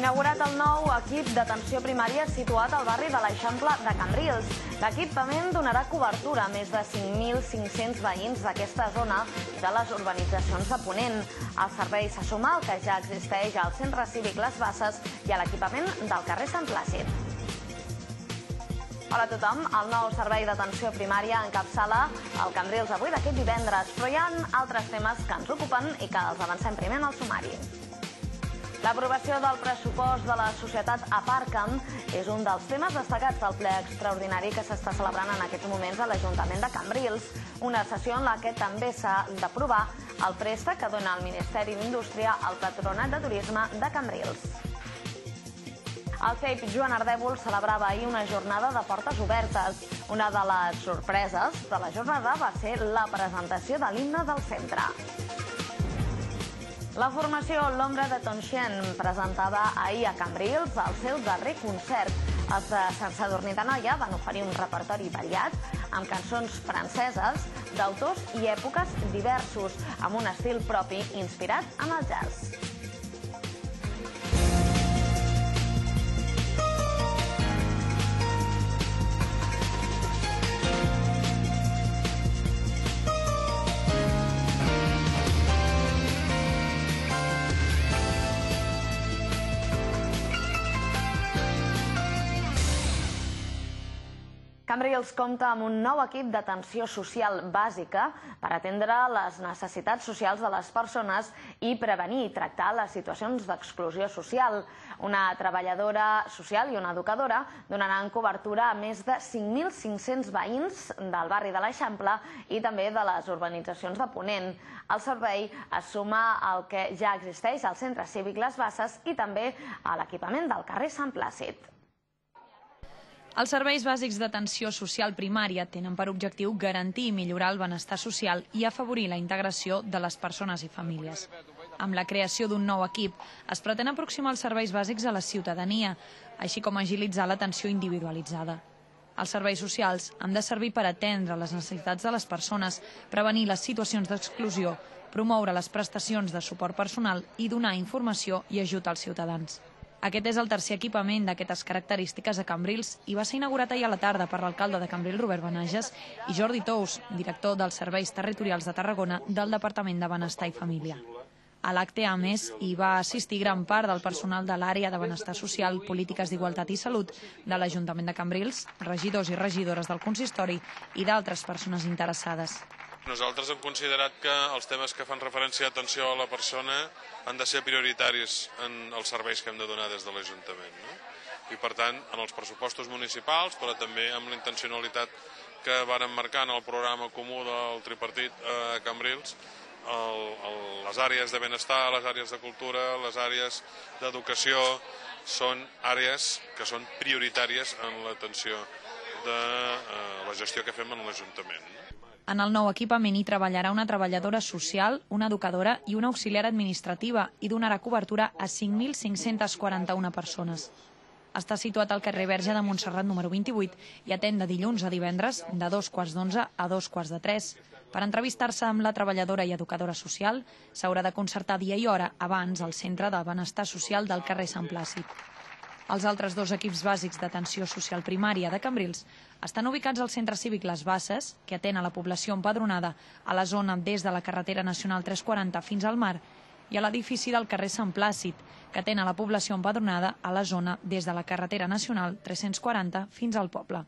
Inaugurat el nou equip d'atenció primària situat al barri de l'Eixample de Cambrils. L'equipament donarà cobertura a més de 5.500 veïns d'aquesta zona de les urbanitzacions de Ponent. El servei se suma al que ja existeix al Centre Cívic Les Basses i a l'equipament del carrer Sant Plàcid. Hola a tothom, el nou servei d'atenció primària encapçala el Cambrils avui d'aquest divendres, però hi ha altres temes que ens ocupen i que els avancem primer en el sumari. L'aprovació del pressupost de la societat Aparcam és un dels temes destacats del ple extraordinari que s'està celebrant en aquests moments a l'Ajuntament de Cambrils, una sessió en la que també s'ha d'aprovar el préstec que dona el Ministeri d'Indústria al Patronat de Turisme de Cambrils. El CEIP Joan Ardèvol celebrava ahir una jornada de portes obertes. Una de les sorpreses de la jornada va ser la presentació de l'himne del centre. La formació L'Ombra de Tonxien presentava ahir a Cambrils el seu darrer concert. Els de Sant Sadurní d'Anoia van oferir un repertori variat amb cançons franceses d'autors i èpoques diversos, amb un estil propi inspirat en el jazz. Cambrils compta amb un nou equip d'atenció social bàsica per atendre les necessitats socials de les persones i prevenir i tractar les situacions d'exclusió social. Una treballadora social i una educadora donaran cobertura a més de 5.500 veïns del barri de l'Eixample i també de les urbanitzacions de Ponent. El servei es suma al que ja existeix al Centre Cívic Les Basses i també a l'equipament del carrer Sant Plàcid. Els serveis bàsics d'atenció social primària tenen per objectiu garantir i millorar el benestar social i afavorir la integració de les persones i famílies. Amb la creació d'un nou equip es pretén aproximar els serveis bàsics a la ciutadania, així com agilitzar l'atenció individualitzada. Els serveis socials han de servir per atendre les necessitats de les persones, prevenir les situacions d'exclusió, promoure les prestacions de suport personal i donar informació i ajut als ciutadans. Aquest és el tercer equipament d'aquestes característiques a Cambrils i va ser inaugurat ahir a la tarda per l'alcalde de Cambrils, Robert Benages, i Jordi Tous, director dels Serveis Territorials de Tarragona del Departament de Benestar i Família. A l'acte, a més, hi va assistir gran part del personal de l'àrea de Benestar Social, Polítiques d'Igualtat i Salut de l'Ajuntament de Cambrils, regidors i regidores del consistori i d'altres persones interessades. Nosaltres hem considerat que els temes que fan referència a atenció a la persona han de ser prioritaris en els serveis que hem de donar des de l'Ajuntament. I per tant, en els pressupostos municipals, però també amb la intencionalitat que varen marcar en el programa comú del tripartit a Cambrils, les àrees de benestar, les àrees de cultura, les àrees d'educació són àrees que són prioritàries en l'atenció de la gestió que fem en l'Ajuntament. En el nou equipament hi treballarà una treballadora social, una educadora i una auxiliar administrativa i donarà cobertura a 5.541 persones. Està situat al carrer Verge de Montserrat número 28 i atén de dilluns a divendres de 2:15 a 2:45. Per entrevistar-se amb la treballadora i educadora social s'haurà de concertar dia i hora abans al Centre de Benestar Social del carrer Sant Plàcid. Els altres dos equips bàsics d'atenció social primària de Cambrils estan ubicats al Centre Cívic Les Basses, que atén a la població empadronada a la zona des de la carretera nacional 340 fins al mar, i a l'edifici del carrer Sant Plàcid, que atén a la població empadronada a la zona des de la carretera nacional 340 fins al poble.